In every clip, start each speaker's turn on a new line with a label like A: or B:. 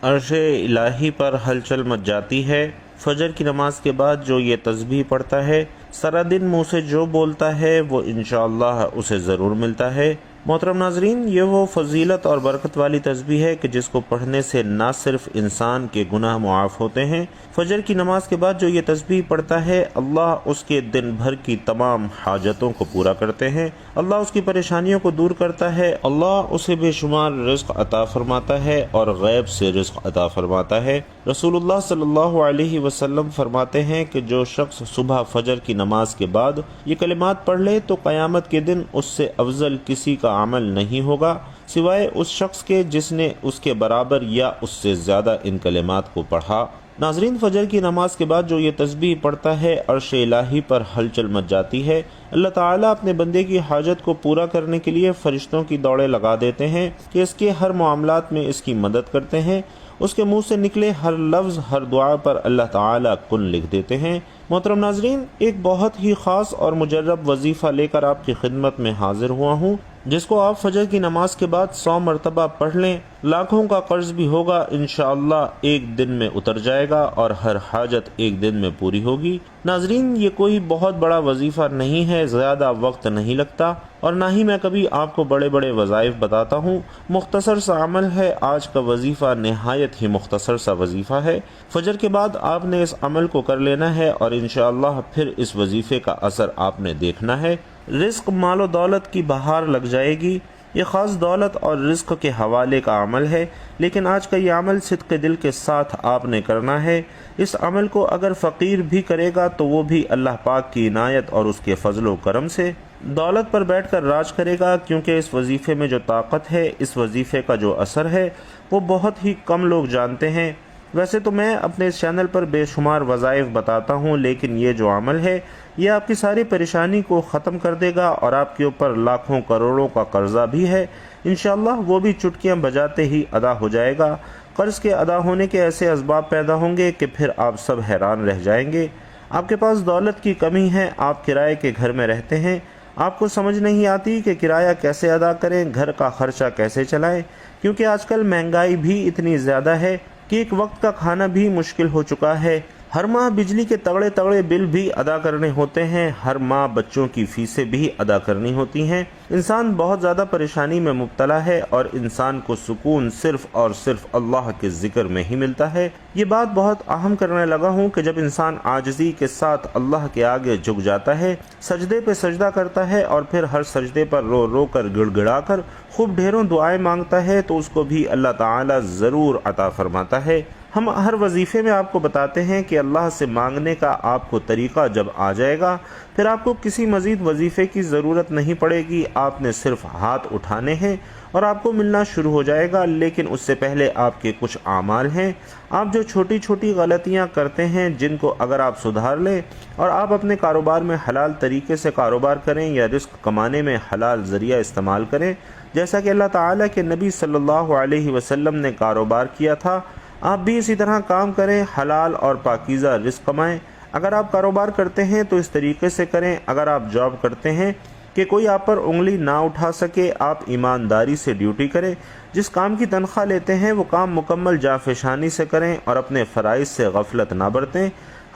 A: عرش الہی پر ہلچل مچ جاتی ہے۔ فجر کی نماز کے بعد جو یہ تسبیح پڑھتا ہے، سارا دن منہ سے جو بولتا ہے وہ انشاءاللہ اسے ضرور ملتا ہے۔ محترم ناظرین، یہ وہ فضیلت اور برکت والی تسبیح ہے کہ جس کو پڑھنے سے نہ صرف انسان کے گناہ معاف ہوتے ہیں، فجر کی نماز کے بعد جو یہ تسبیح پڑھتا ہے، اللہ اس کے دن بھر کی تمام حاجتوں کو پورا کرتے ہیں، اللہ اس کی پریشانیوں کو دور کرتا ہے، اللہ اسے بے شمار رزق عطا فرماتا ہے اور غیب سے رزق عطا فرماتا ہے۔ رسول اللہ صلی اللہ علیہ وسلم فرماتے ہیں کہ جو شخص صبح فجر کی نماز کے بعد یہ کلمات پڑھ لے تو قیامت کے دن اس سے افضل کسی کا عمل نہیں ہوگا سوائے اس شخص کے جس نے اس کے برابر یا اس سے زیادہ ان کلمات کو پڑھا۔ ناظرین، فجر کی نماز کے بعد جو یہ تسبیح پڑھتا ہے، عرش الہی پر ہلچل مچ جاتی ہے۔ اللہ تعالیٰ اپنے بندے کی حاجت کو پورا کرنے کے لیے فرشتوں کی دوڑیں لگا دیتے ہیں کہ اس کے ہر معاملات میں اس کی مدد کرتے ہیں۔ اس کے منہ سے نکلے ہر لفظ، ہر دعا پر اللہ تعالیٰ کن لکھ دیتے ہیں۔ محترم ناظرین، ایک بہت ہی خاص اور مجرب وظیفہ لے کر آپ کی خدمت میں حاضر ہوا ہوں، جس کو آپ فجر کی نماز کے بعد 100 مرتبہ پڑھ لیں، لاکھوں کا قرض بھی ہوگا انشاءاللہ ایک دن میں اتر جائے گا اور ہر حاجت ایک دن میں پوری ہوگی۔ ناظرین، یہ کوئی بہت بڑا وظیفہ نہیں ہے، زیادہ وقت نہیں لگتا اور نہ ہی میں کبھی آپ کو بڑے بڑے وظائف بتاتا ہوں، مختصر سا عمل ہے۔ آج کا وظیفہ نہایت ہی مختصر سا وظیفہ ہے۔ فجر کے بعد آپ نے اس عمل کو کر لینا ہے اور انشاءاللہ پھر اس وظیفے کا اثر آپ نے دیکھنا ہے۔ رزق، مال و دولت کی بہار لگ جائے گی۔ یہ خاص دولت اور رزق کے حوالے کا عمل ہے، لیکن آج کا یہ عمل صدق دل کے ساتھ آپ نے کرنا ہے۔ اس عمل کو اگر فقیر بھی کرے گا تو وہ بھی اللہ پاک کی عنایت اور اس کے فضل و کرم سے دولت پر بیٹھ کر راج کرے گا، کیونکہ اس وظیفے میں جو طاقت ہے، اس وظیفے کا جو اثر ہے، وہ بہت ہی کم لوگ جانتے ہیں۔ ویسے تو میں اپنے اس چینل پر بے شمار وظائف بتاتا ہوں، لیکن یہ جو عمل ہے یہ آپ کی ساری پریشانی کو ختم کر دے گا اور آپ کے اوپر لاکھوں کروڑوں کا قرضہ بھی ہے، انشاءاللہ وہ بھی چٹکیاں بجاتے ہی ادا ہو جائے گا۔ قرض کے ادا ہونے کے ایسے اسباب پیدا ہوں گے کہ پھر آپ سب حیران رہ جائیں گے۔ آپ کے پاس دولت کی کمی ہے، آپ کرائے کے گھر میں رہتے ہیں، آپ کو سمجھ نہیں آتی کہ کرایہ کیسے ادا کریں، گھر کا خرچہ کیسے چلائیں، کیونکہ آج کل مہنگائی بھی اتنی زیادہ ہے کہ ایک وقت کا کھانا بھی مشکل ہو چکا ہے۔ ہر ماہ بجلی کے تگڑے تگڑے بل بھی ادا کرنے ہوتے ہیں، ہر ماہ بچوں کی فیسیں بھی ادا کرنی ہوتی ہیں۔ انسان بہت زیادہ پریشانی میں مبتلا ہے اور انسان کو سکون صرف اور صرف اللہ کے ذکر میں ہی ملتا ہے۔ یہ بات بہت اہم کرنے لگا ہوں کہ جب انسان عاجزی کے ساتھ اللہ کے آگے جھک جاتا ہے، سجدے پہ سجدہ کرتا ہے اور پھر ہر سجدے پر رو رو کر گڑ گڑا کر خوب ڈھیروں دعائیں مانگتا ہے تو اس کو بھی اللہ تعالی ضرور عطا فرماتا ہے۔ ہم ہر وظیفے میں آپ کو بتاتے ہیں کہ اللہ سے مانگنے کا آپ کو طریقہ جب آ جائے گا پھر آپ کو کسی مزید وظیفے کی ضرورت نہیں پڑے گی، آپ نے صرف ہاتھ اٹھانے ہیں اور آپ کو ملنا شروع ہو جائے گا۔ لیکن اس سے پہلے آپ کے کچھ اعمال ہیں، آپ جو چھوٹی چھوٹی غلطیاں کرتے ہیں جن کو اگر آپ سدھار لیں اور آپ اپنے کاروبار میں حلال طریقے سے کاروبار کریں یا رزق کمانے میں حلال ذریعہ استعمال کریں، جیسا کہ اللہ تعالیٰ کے نبی صلی اللہ علیہ وسلم نے کاروبار کیا تھا، آپ بھی اسی طرح کام کریں، حلال اور پاکیزہ رزق کمائیں۔ اگر آپ کاروبار کرتے ہیں تو اس طریقے سے کریں، اگر آپ جاب کرتے ہیں کہ کوئی آپ پر انگلی نہ اٹھا سکے، آپ ایمانداری سے ڈیوٹی کریں، جس کام کی تنخواہ لیتے ہیں وہ کام مکمل جانفشانی سے کریں اور اپنے فرائض سے غفلت نہ برتیں۔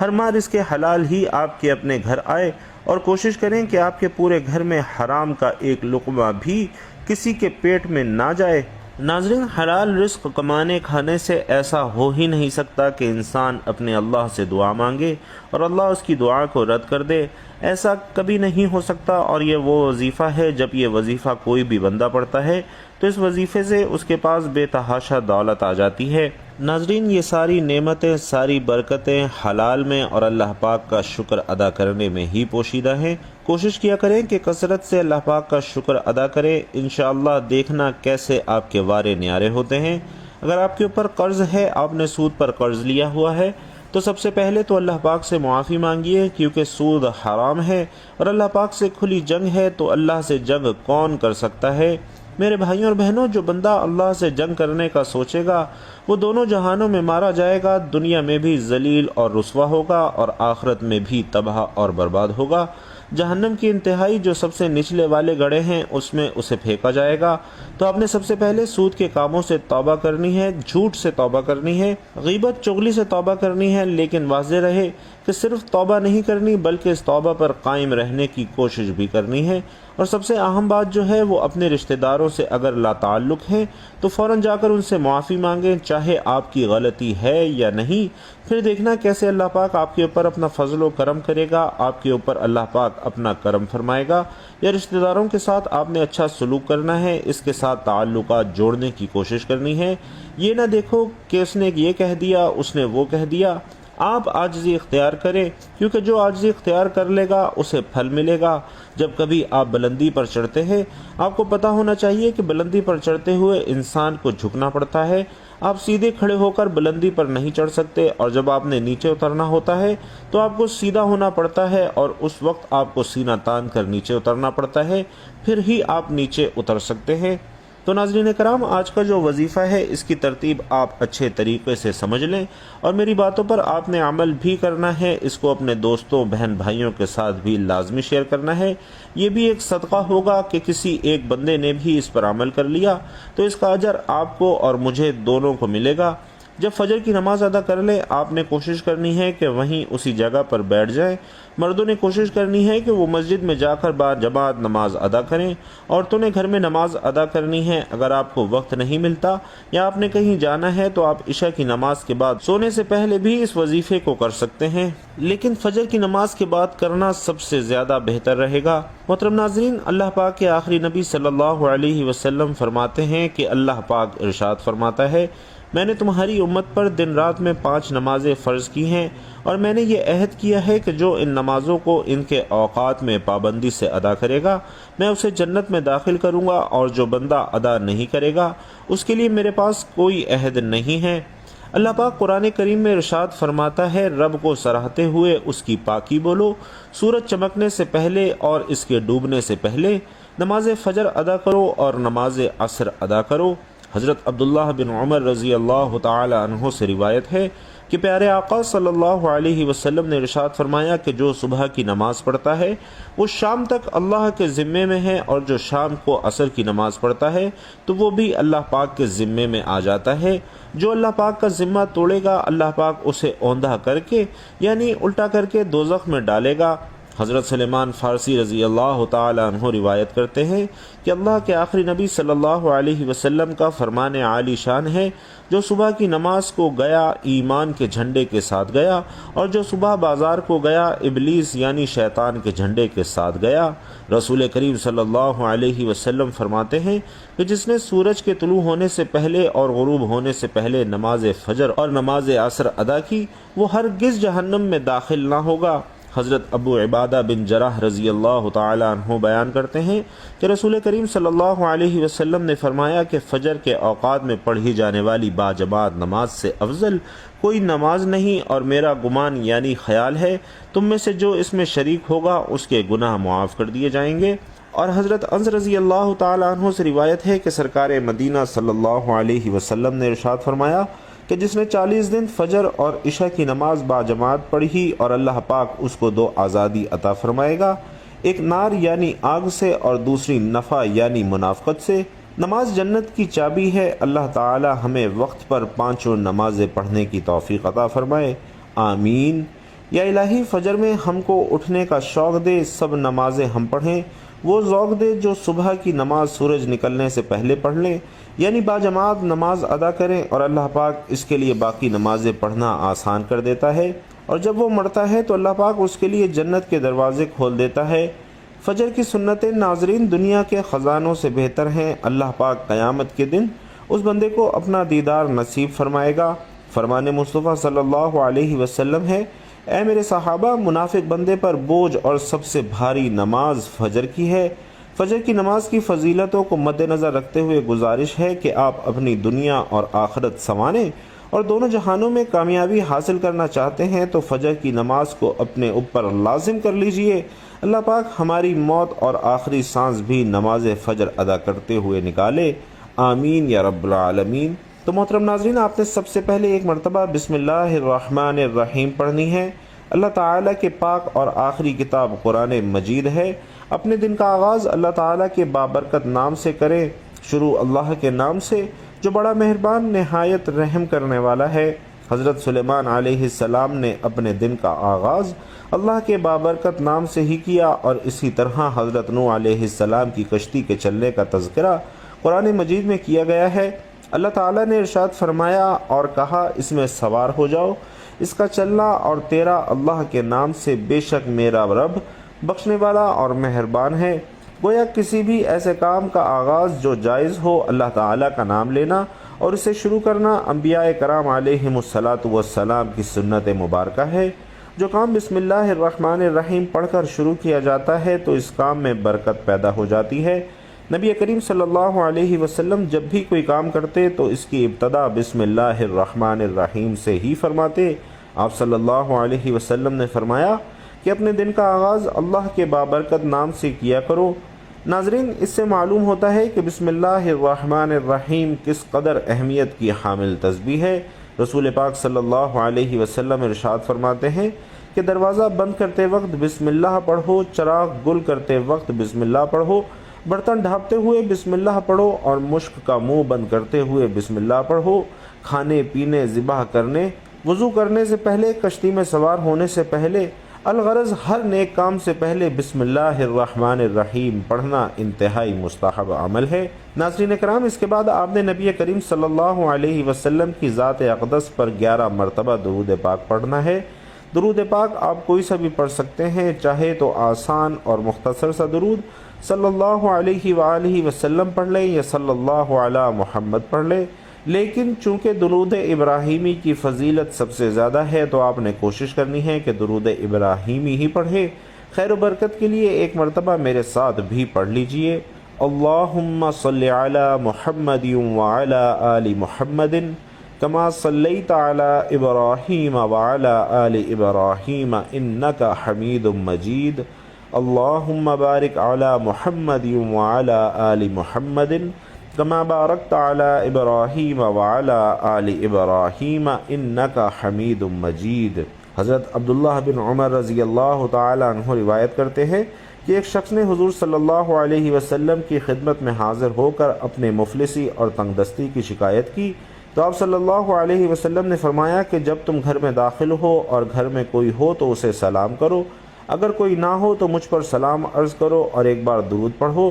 A: ہر ماہ رزق حلال ہی آپ کے اپنے گھر آئے اور کوشش کریں کہ آپ کے پورے گھر میں حرام کا ایک لقمہ بھی کسی کے پیٹ میں نہ جائے۔ ناظرین، حلال رزق کمانے کھانے سے ایسا ہو ہی نہیں سکتا کہ انسان اپنے اللہ سے دعا مانگے اور اللہ اس کی دعا کو رد کر دے، ایسا کبھی نہیں ہو سکتا۔ اور یہ وہ وظیفہ ہے، جب یہ وظیفہ کوئی بھی بندہ پڑھتا ہے تو اس وظیفے سے اس کے پاس بے تحاشا دولت آ جاتی ہے۔ ناظرین، یہ ساری نعمتیں، ساری برکتیں حلال میں اور اللہ پاک کا شکر ادا کرنے میں ہی پوشیدہ ہیں۔ کوشش کیا کریں کہ کثرت سے اللہ پاک کا شکر ادا کریں، انشاءاللہ دیکھنا کیسے آپ کے وارے نیارے ہوتے ہیں۔ اگر آپ کے اوپر قرض ہے، آپ نے سود پر قرض لیا ہوا ہے، تو سب سے پہلے تو اللہ پاک سے معافی مانگیے، کیونکہ سود حرام ہے اور اللہ پاک سے کھلی جنگ ہے، تو اللہ سے جنگ کون کر سکتا ہے؟ میرے بھائیوں اور بہنوں، جو بندہ اللہ سے جنگ کرنے کا سوچے گا وہ دونوں جہانوں میں مارا جائے گا، دنیا میں بھی ذلیل اور رسوا ہوگا اور آخرت میں بھی تباہ اور برباد ہوگا۔ جہنم کی انتہائی جو سب سے نچلے والے گڑھے ہیں اس میں اسے پھینکا جائے گا۔ تو آپ نے سب سے پہلے سود کے کاموں سے توبہ کرنی ہے، جھوٹ سے توبہ کرنی ہے، غیبت چغلی سے توبہ کرنی ہے، لیکن واضح رہے کہ صرف توبہ نہیں کرنی بلکہ اس توبہ پر قائم رہنے کی کوشش بھی کرنی ہے۔ اور سب سے اہم بات جو ہے وہ اپنے رشتہ داروں سے اگر لا تعلق ہیں تو فوراً جا کر ان سے معافی مانگیں، چاہے آپ کی غلطی ہے یا نہیں۔ پھر دیکھنا کیسے اللہ پاک آپ کے اوپر اپنا فضل و کرم کرے گا، آپ کے اوپر اللہ پاک اپنا کرم فرمائے گا۔ یا رشتہ داروں کے ساتھ آپ نے اچھا سلوک کرنا ہے، اس کے ساتھ تعلقات جوڑنے کی کوشش کرنی ہے۔ یہ نہ دیکھو کہ اس نے یہ کہہ دیا، اس نے وہ کہہ دیا۔ آپ عاجزی اختیار کریں، کیونکہ جو عاجزی اختیار کر لے گا اسے پھل ملے گا۔ جب کبھی آپ بلندی پر چڑھتے ہیں، آپ کو پتہ ہونا چاہیے کہ بلندی پر چڑھتے ہوئے انسان کو جھکنا پڑتا ہے۔ آپ سیدھے کھڑے ہو کر بلندی پر نہیں چڑھ سکتے، اور جب آپ نے نیچے اترنا ہوتا ہے تو آپ کو سیدھا ہونا پڑتا ہے، اور اس وقت آپ کو سینہ تان کر نیچے اترنا پڑتا ہے، پھر ہی آپ نیچے اتر سکتے ہیں۔ تو ناظرین کرام، آج کا جو وظیفہ ہے اس کی ترتیب آپ اچھے طریقے سے سمجھ لیں، اور میری باتوں پر آپ نے عمل بھی کرنا ہے۔ اس کو اپنے دوستوں بہن بھائیوں کے ساتھ بھی لازمی شیئر کرنا ہے۔ یہ بھی ایک صدقہ ہوگا کہ کسی ایک بندے نے بھی اس پر عمل کر لیا تو اس کا اجر آپ کو اور مجھے دونوں کو ملے گا۔ جب فجر کی نماز ادا کر لیں، آپ نے کوشش کرنی ہے کہ وہیں اسی جگہ پر بیٹھ جائیں۔ مردوں نے کوشش کرنی ہے کہ وہ مسجد میں جا کر باجماعت نماز ادا کریں، عورتوں نے گھر میں نماز ادا کرنی ہے۔ اگر آپ کو وقت نہیں ملتا یا آپ نے کہیں جانا ہے تو آپ عشاء کی نماز کے بعد سونے سے پہلے بھی اس وظیفے کو کر سکتے ہیں، لیکن فجر کی نماز کے بعد کرنا سب سے زیادہ بہتر رہے گا۔ محترم ناظرین، اللہ پاک کے آخری نبی صلی اللہ علیہ وسلم فرماتے ہیں کہ اللہ پاک ارشاد فرماتا ہے، میں نے تمہاری امت پر دن رات میں 5 نمازیں فرض کی ہیں، اور میں نے یہ عہد کیا ہے کہ جو ان نمازوں کو ان کے اوقات میں پابندی سے ادا کرے گا میں اسے جنت میں داخل کروں گا، اور جو بندہ ادا نہیں کرے گا اس کے لیے میرے پاس کوئی عہد نہیں ہے۔ اللہ پاک قرآن کریم میں ارشاد فرماتا ہے، رب کو سراہتے ہوئے اس کی پاکی بولو، سورج چمکنے سے پہلے اور اس کے ڈوبنے سے پہلے نماز فجر ادا کرو اور نماز عصر ادا کرو۔ حضرت عبداللہ بن عمر رضی اللہ تعالی عنہ سے روایت ہے کہ پیارے آقا صلی اللہ علیہ وسلم نے ارشاد فرمایا کہ جو صبح کی نماز پڑھتا ہے وہ شام تک اللہ کے ذمے میں ہے، اور جو شام کو عصر کی نماز پڑھتا ہے تو وہ بھی اللہ پاک کے ذمے میں آ جاتا ہے۔ جو اللہ پاک کا ذمہ توڑے گا اللہ پاک اسے اوندھا کر کے یعنی الٹا کر کے دوزخ میں ڈالے گا۔ حضرت سلیمان فارسی رضی اللہ تعالی عنہ روایت کرتے ہیں کہ اللہ کے آخری نبی صلی اللہ علیہ وسلم کا فرمان عالی شان ہے، جو صبح کی نماز کو گیا ایمان کے جھنڈے کے ساتھ گیا، اور جو صبح بازار کو گیا ابلیس یعنی شیطان کے جھنڈے کے ساتھ گیا۔ رسول کریم صلی اللہ علیہ وسلم فرماتے ہیں کہ جس نے سورج کے طلوع ہونے سے پہلے اور غروب ہونے سے پہلے نماز فجر اور نماز عصر ادا کی وہ ہرگز جہنم میں داخل نہ ہوگا۔ حضرت ابو عبادہ بن جرح رضی اللہ تعالی عنہ بیان کرتے ہیں کہ رسول کریم صلی اللہ علیہ وسلم نے فرمایا کہ فجر کے اوقات میں پڑھی جانے والی باجماعت نماز سے افضل کوئی نماز نہیں، اور میرا گمان یعنی خیال ہے تم میں سے جو اس میں شریک ہوگا اس کے گناہ معاف کر دیے جائیں گے۔ اور حضرت انس رضی اللہ تعالی عنہ سے روایت ہے کہ سرکار مدینہ صلی اللہ علیہ وسلم نے ارشاد فرمایا کہ جس نے 40 دن فجر اور عشاء کی نماز باجماعت پڑھی اور اللہ پاک اس کو 2 آزادی عطا فرمائے گا، ایک نار یعنی آگ سے اور دوسری نفع یعنی منافقت سے۔ نماز جنت کی چابی ہے، اللہ تعالی ہمیں وقت پر 5 نمازیں پڑھنے کی توفیق عطا فرمائے، آمین۔ یا الہی فجر میں ہم کو اٹھنے کا شوق دے، سب نمازیں ہم پڑھیں، وہ ذوق دے جو صبح کی نماز سورج نکلنے سے پہلے پڑھ لیں یعنی باجماعت نماز ادا کریں، اور اللہ پاک اس کے لیے باقی نمازیں پڑھنا آسان کر دیتا ہے، اور جب وہ مرتا ہے تو اللہ پاک اس کے لیے جنت کے دروازے کھول دیتا ہے۔ فجر کی سنتیں ناظرین دنیا کے خزانوں سے بہتر ہیں۔ اللہ پاک قیامت کے دن اس بندے کو اپنا دیدار نصیب فرمائے گا۔ فرمان مصطفیٰ صلی اللہ علیہ وسلم ہے، اے میرے صحابہ، منافق بندے پر بوجھ اور سب سے بھاری نماز فجر کی ہے۔ فجر کی نماز کی فضیلتوں کو مد نظر رکھتے ہوئے گزارش ہے کہ آپ اپنی دنیا اور آخرت سنواریں، اور دونوں جہانوں میں کامیابی حاصل کرنا چاہتے ہیں تو فجر کی نماز کو اپنے اوپر لازم کر لیجئے۔ اللہ پاک ہماری موت اور آخری سانس بھی نماز فجر ادا کرتے ہوئے نکالے، آمین یا رب العالمین۔ تو محترم ناظرین، آپ نے سب سے پہلے ایک مرتبہ بسم اللہ الرحمن الرحیم پڑھنی ہے۔ اللہ تعالیٰ کے پاک اور آخری کتاب قرآن مجید ہے۔ اپنے دن کا آغاز اللہ تعالیٰ کے بابرکت نام سے کریں، شروع اللہ کے نام سے جو بڑا مہربان نہایت رحم کرنے والا ہے۔ حضرت سلیمان علیہ السلام نے اپنے دن کا آغاز اللہ کے بابرکت نام سے ہی کیا، اور اسی طرح حضرت نوح علیہ السلام کی کشتی کے چلنے کا تذکرہ قرآن مجید میں کیا گیا ہے۔ اللہ تعالیٰ نے ارشاد فرمایا اور کہا، اس میں سوار ہو جاؤ، اس کا چلنا اور تیرا اللہ کے نام سے، بے شک میرا رب بخشنے والا اور مہربان ہے۔ گویا کسی بھی ایسے کام کا آغاز جو جائز ہو، اللہ تعالیٰ کا نام لینا اور اسے شروع کرنا انبیاء کرام علیہم السلام کی سنت مبارکہ ہے۔ جو کام بسم اللہ الرحمن الرحیم پڑھ کر شروع کیا جاتا ہے تو اس کام میں برکت پیدا ہو جاتی ہے۔ نبی کریم صلی اللہ علیہ وسلم جب بھی کوئی کام کرتے تو اس کی ابتدا بسم اللہ الرحمن الرحیم سے ہی فرماتے۔ آپ صلی اللہ علیہ وسلم نے فرمایا کہ اپنے دن کا آغاز اللہ کے بابرکت نام سے کیا کرو۔ ناظرین، اس سے معلوم ہوتا ہے کہ بسم اللہ الرحمن الرحیم کس قدر اہمیت کی حامل تسبیح ہے۔ رسول پاک صلی اللہ علیہ وسلم ارشاد فرماتے ہیں کہ دروازہ بند کرتے وقت بسم اللہ پڑھو، چراغ گل کرتے وقت بسم اللہ پڑھو، برتن ڈھانپتے ہوئے بسم اللہ پڑھو، اور مشک کا منہ بند کرتے ہوئے بسم اللہ پڑھو۔ کھانے پینے، ذبح کرنے، وضو کرنے سے پہلے، کشتی میں سوار ہونے سے پہلے، الغرض ہر نیک کام سے پہلے بسم اللہ الرحمن الرحیم پڑھنا انتہائی مستحب عمل ہے۔ ناظرین کرام، اس کے بعد آپ نے نبی کریم صلی اللہ علیہ وسلم کی ذات اقدس پر 11 مرتبہ درود پاک پڑھنا ہے۔ درود پاک آپ کوئی سا بھی پڑھ سکتے ہیں، چاہے تو آسان اور مختصر سا درود صلی اللہ علیہ وآلہ وسلم پڑھ لیں یا صلی اللہ علی محمد پڑھ لیں، لیکن چونکہ درود ابراہیمی کی فضیلت سب سے زیادہ ہے تو آپ نے کوشش کرنی ہے کہ درود ابراہیمی ہی پڑھیں۔ خیر و برکت کے لیے ایک مرتبہ میرے ساتھ بھی پڑھ لیجئے۔ اللہم صلی علی محمد وعلی آل محمد کما صلیت علی ابراہیم وعلی آل ابراہیم انک حمید مجید۔ اللہم بارک علی محمد وعلی آل محمد کما بارکت علی ابراہیم وعلی آل ابراہیم انک حمید مجید۔ حضرت عبداللہ بن عمر رضی اللہ تعالی عنہ روایت کرتے ہیں کہ ایک شخص نے حضور صلی اللہ علیہ وسلم کی خدمت میں حاضر ہو کر اپنے مفلسی اور تنگ دستی کی شکایت کی تو آپ صلی اللہ علیہ وسلم نے فرمایا کہ جب تم گھر میں داخل ہو اور گھر میں کوئی ہو تو اسے سلام کرو، اگر کوئی نہ ہو تو مجھ پر سلام عرض کرو اور ایک بار درود پڑھو۔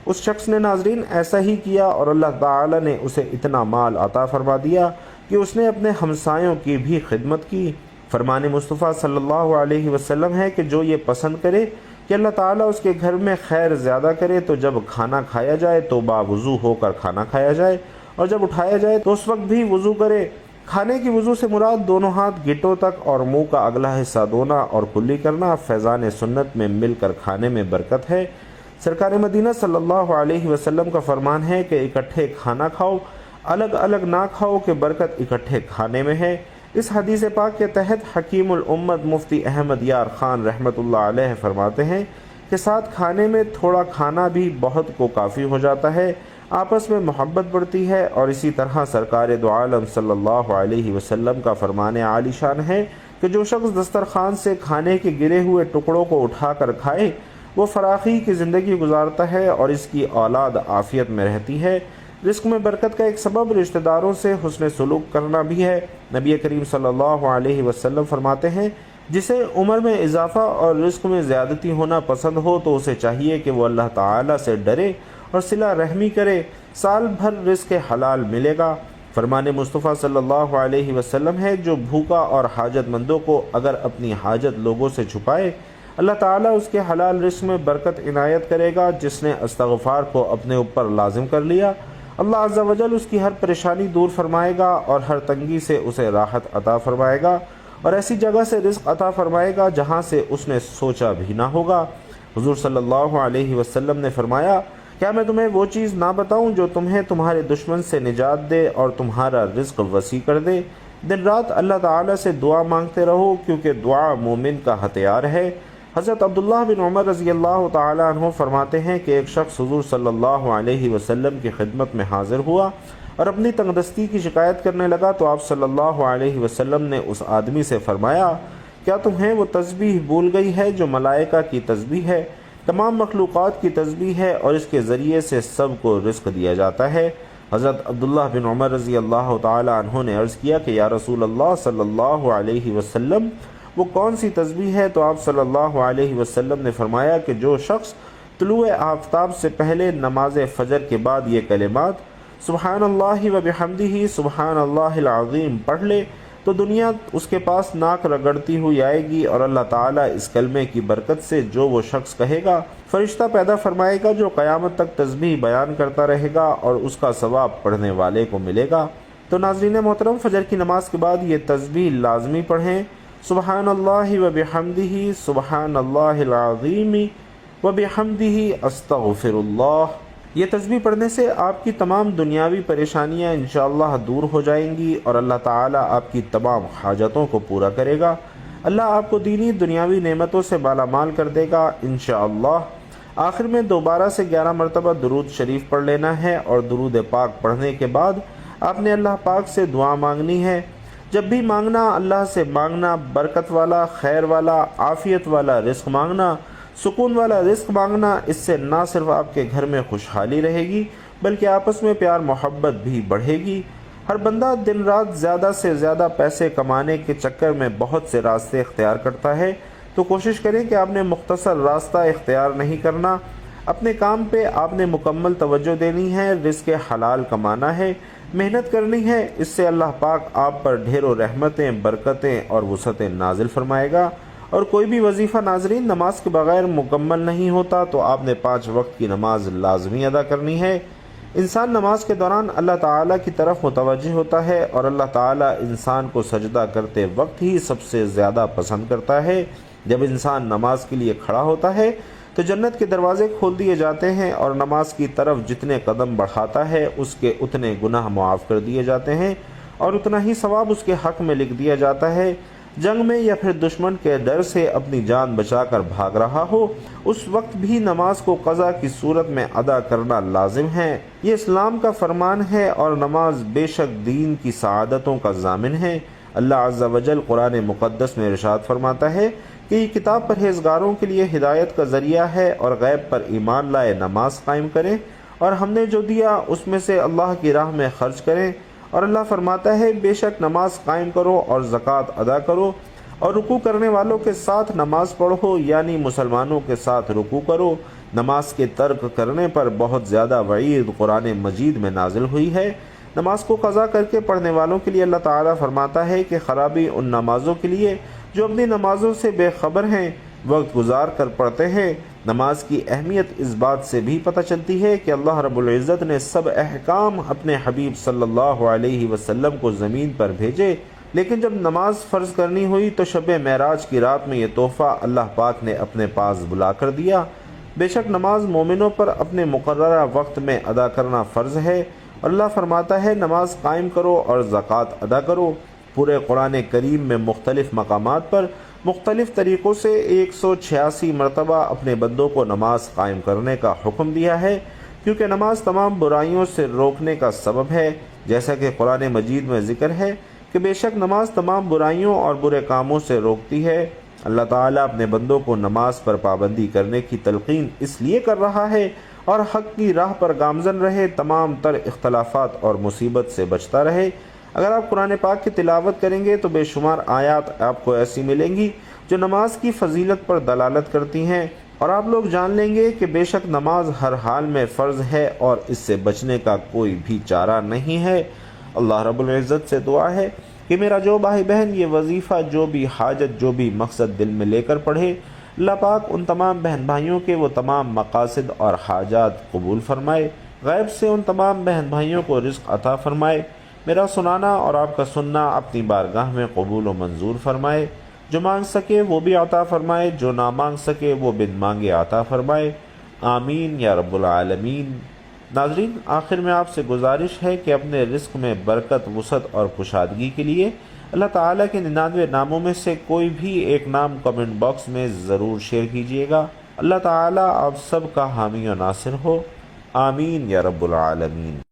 A: اس شخص نے ناظرین ایسا ہی کیا اور اللہ تعالی نے اسے اتنا مال عطا فرما دیا کہ اس نے اپنے ہمسایوں کی بھی خدمت کی۔ فرمان مصطفیٰ صلی اللہ علیہ وسلم ہے کہ جو یہ پسند کرے کہ اللہ تعالیٰ اس کے گھر میں خیر زیادہ کرے تو جب کھانا کھایا جائے تو باوضو ہو کر کھانا کھایا جائے، اور جب اٹھایا جائے تو اس وقت بھی وضو کرے۔ کھانے کی وضو سے مراد دونوں ہاتھ گٹوں تک اور منہ کا اگلا حصہ دھونا اور کلی کرنا۔ فیضان سنت میں مل کر کھانے میں برکت ہے۔ سرکار مدینہ صلی اللہ علیہ وسلم کا فرمان ہے کہ اکٹھے کھانا کھاؤ، الگ الگ نہ کھاؤ کہ برکت اکٹھے کھانے میں ہے۔ اس حدیث پاک کے تحت حکیم الامت مفتی احمد یار خان رحمۃ اللہ علیہ فرماتے ہیں کہ ساتھ کھانے میں تھوڑا کھانا بھی بہت کو کافی ہو جاتا ہے، آپس میں محبت بڑھتی ہے، اور اسی طرح سرکار دو عالم صلی اللہ علیہ وسلم کا فرمان عالی شان ہے کہ جو شخص دسترخوان سے کھانے کے گرے ہوئے ٹکڑوں کو اٹھا کر کھائے وہ فراخی کی زندگی گزارتا ہے اور اس کی اولاد عافیت میں رہتی ہے۔ رزق میں برکت کا ایک سبب رشتہ داروں سے حسن سلوک کرنا بھی ہے۔ نبی کریم صلی اللہ علیہ وسلم فرماتے ہیں جسے عمر میں اضافہ اور رزق میں زیادتی ہونا پسند ہو تو اسے چاہیے کہ وہ اللہ تعالیٰ سے ڈرے اور صلہ رحمی کرے، سال بھر رزق حلال ملے گا۔ فرمان مصطفیٰ صلی اللہ علیہ وسلم ہے جو بھوکا اور حاجت مندوں کو اگر اپنی حاجت لوگوں سے چھپائے اللہ تعالیٰ اس کے حلال رزق میں برکت عنایت کرے گا۔ جس نے استغفار کو اپنے اوپر لازم کر لیا اللہ عز و جل اس کی ہر پریشانی دور فرمائے گا اور ہر تنگی سے اسے راحت عطا فرمائے گا اور ایسی جگہ سے رزق عطا فرمائے گا جہاں سے اس نے سوچا بھی نہ ہوگا۔ حضور صلی اللہ علیہ وسلم نے فرمایا کیا میں تمہیں وہ چیز نہ بتاؤں جو تمہیں تمہارے دشمن سے نجات دے اور تمہارا رزق وسیع کر دے؟ دن رات اللہ تعالیٰ سے دعا مانگتے رہو کیونکہ دعا مومن کا ہتھیار ہے۔ حضرت عبداللہ بن عمر رضی اللہ تعالی عنہ فرماتے ہیں کہ ایک شخص حضور صلی اللہ علیہ وسلم کی خدمت میں حاضر ہوا اور اپنی تنگ دستی کی شکایت کرنے لگا تو آپ صلی اللہ علیہ وسلم نے اس آدمی سے فرمایا کیا تمہیں وہ تسبیح بھول گئی ہے جو ملائکہ کی تسبیح ہے، تمام مخلوقات کی تسبیح ہے، اور اس کے ذریعے سے سب کو رزق دیا جاتا ہے؟ حضرت عبداللہ بن عمر رضی اللہ تعالی عنہ نے عرض کیا کہ یا رسول اللہ صلی اللہ علیہ وسلم، وہ کون سی تسبیح ہے؟ تو آپ صلی اللہ علیہ وسلم نے فرمایا کہ جو شخص طلوع آفتاب سے پہلے نماز فجر کے بعد یہ کلمات سبحان اللہ و بحمدہ سبحان اللہ العظیم پڑھ لے تو دنیا اس کے پاس ناک رگڑتی ہوئی آئے گی، اور اللہ تعالیٰ اس کلمے کی برکت سے جو وہ شخص کہے گا فرشتہ پیدا فرمائے گا جو قیامت تک تسبیح بیان کرتا رہے گا، اور اس کا ثواب پڑھنے والے کو ملے گا۔ تو ناظرین محترم، فجر کی نماز کے بعد یہ تسبیح لازمی پڑھیں، سبحان اللہ و بحمدہ سبحان اللہ العظیم و بحمدہ استغفر اللہ۔ یہ تسبیح پڑھنے سے آپ کی تمام دنیاوی پریشانیاں انشاءاللہ دور ہو جائیں گی، اور اللہ تعالیٰ آپ کی تمام حاجتوں کو پورا کرے گا۔ اللہ آپ کو دینی دنیاوی نعمتوں سے بالا مال کر دے گا انشاءاللہ۔ آخر میں دوبارہ سے 11 مرتبہ درود شریف پڑھ لینا ہے، اور درود پاک پڑھنے کے بعد آپ نے اللہ پاک سے دعا مانگنی ہے۔ جب بھی مانگنا اللہ سے مانگنا، برکت والا، خیر والا، عافیت والا رزق مانگنا، سکون والا رزق مانگنا، اس سے نہ صرف آپ کے گھر میں خوشحالی رہے گی بلکہ آپس میں پیار محبت بھی بڑھے گی۔ ہر بندہ دن رات زیادہ سے زیادہ پیسے کمانے کے چکر میں بہت سے راستے اختیار کرتا ہے، تو کوشش کریں کہ آپ نے مختصر راستہ اختیار نہیں کرنا، اپنے کام پہ آپ نے مکمل توجہ دینی ہے، رزق حلال کمانا ہے، محنت کرنی ہے، اس سے اللہ پاک آپ پر ڈھیروں رحمتیں، برکتیں اور وسعتیں نازل فرمائے گا۔ اور کوئی بھی وظیفہ ناظرین نماز کے بغیر مکمل نہیں ہوتا، تو آپ نے 5 وقت کی نماز لازمی ادا کرنی ہے۔ انسان نماز کے دوران اللہ تعالیٰ کی طرف متوجہ ہوتا ہے، اور اللہ تعالیٰ انسان کو سجدہ کرتے وقت ہی سب سے زیادہ پسند کرتا ہے۔ جب انسان نماز کے لیے کھڑا ہوتا ہے تو جنت کے دروازے کھول دیے جاتے ہیں، اور نماز کی طرف جتنے قدم بڑھاتا ہے اس کے اتنے گناہ معاف کر دیے جاتے ہیں، اور اتنا ہی ثواب اس کے حق میں لکھ دیا جاتا ہے۔ جنگ میں یا پھر دشمن کے ڈر سے اپنی جان بچا کر بھاگ رہا ہو، اس وقت بھی نماز کو قضا کی صورت میں ادا کرنا لازم ہے۔ یہ اسلام کا فرمان ہے، اور نماز بے شک دین کی سعادتوں کا ضامن ہے۔ اللہ عز و جل قرآن مقدس میں ارشاد فرماتا ہے کہ یہ کتاب پرہیزگاروں کے لیے ہدایت کا ذریعہ ہے، اور غیب پر ایمان لائے نماز قائم کریں، اور ہم نے جو دیا اس میں سے اللہ کی راہ میں خرچ کریں۔ اور اللہ فرماتا ہے بے شک نماز قائم کرو اور زکوٰۃ ادا کرو، اور رکوع کرنے والوں کے ساتھ نماز پڑھو، یعنی مسلمانوں کے ساتھ رکوع کرو۔ نماز کے ترک کرنے پر بہت زیادہ وعید قرآن مجید میں نازل ہوئی ہے۔ نماز کو قضا کر کے پڑھنے والوں کے لیے اللہ تعالیٰ فرماتا ہے کہ خرابی ان نمازوں کے لیے جو اپنی نمازوں سے بے خبر ہیں، وقت گزار کر پڑھتے ہیں۔ نماز کی اہمیت اس بات سے بھی پتہ چلتی ہے کہ اللہ رب العزت نے سب احکام اپنے حبیب صلی اللہ علیہ وسلم کو زمین پر بھیجے، لیکن جب نماز فرض کرنی ہوئی تو شب معراج کی رات میں یہ تحفہ اللہ پاک نے اپنے پاس بلا کر دیا۔ بے شک نماز مومنوں پر اپنے مقررہ وقت میں ادا کرنا فرض ہے، اور اللہ فرماتا ہے نماز قائم کرو اور زکوٰۃ ادا کرو۔ پورے قرآن کریم میں مختلف مقامات پر مختلف طریقوں سے 186 مرتبہ اپنے بندوں کو نماز قائم کرنے کا حکم دیا ہے، کیونکہ نماز تمام برائیوں سے روکنے کا سبب ہے، جیسا کہ قرآن مجید میں ذکر ہے کہ بے شک نماز تمام برائیوں اور برے کاموں سے روکتی ہے۔ اللہ تعالیٰ اپنے بندوں کو نماز پر پابندی کرنے کی تلقین اس لیے کر رہا ہے، اور حق کی راہ پر گامزن رہے، تمام تر اختلافات اور مصیبت سے بچتا رہے۔ اگر آپ قرآن پاک کی تلاوت کریں گے تو بے شمار آیات آپ کو ایسی ملیں گی جو نماز کی فضیلت پر دلالت کرتی ہیں، اور آپ لوگ جان لیں گے کہ بے شک نماز ہر حال میں فرض ہے، اور اس سے بچنے کا کوئی بھی چارہ نہیں ہے۔ اللہ رب العزت سے دعا ہے کہ میرا جو بھائی بہن یہ وظیفہ جو بھی حاجت جو بھی مقصد دل میں لے کر پڑھے، اللہ پاک ان تمام بہن بھائیوں کے وہ تمام مقاصد اور حاجات قبول فرمائے، غیب سے ان تمام بہن بھائیوں کو رزق عطا فرمائے، میرا سنانا اور آپ کا سننا اپنی بارگاہ میں قبول و منظور فرمائے، جو مانگ سکے وہ بھی عطا فرمائے، جو نہ مانگ سکے وہ بن مانگے عطا فرمائے، آمین یا رب العالمین۔ ناظرین، آخر میں آپ سے گزارش ہے کہ اپنے رزق میں برکت، وسعت اور کشادگی کے لیے اللہ تعالیٰ کے 99 ناموں میں سے کوئی بھی ایک نام کمنٹ باکس میں ضرور شیئر کیجیے گا۔ اللہ تعالیٰ آپ سب کا حامی و ناصر ہو، آمین یا رب العالمین۔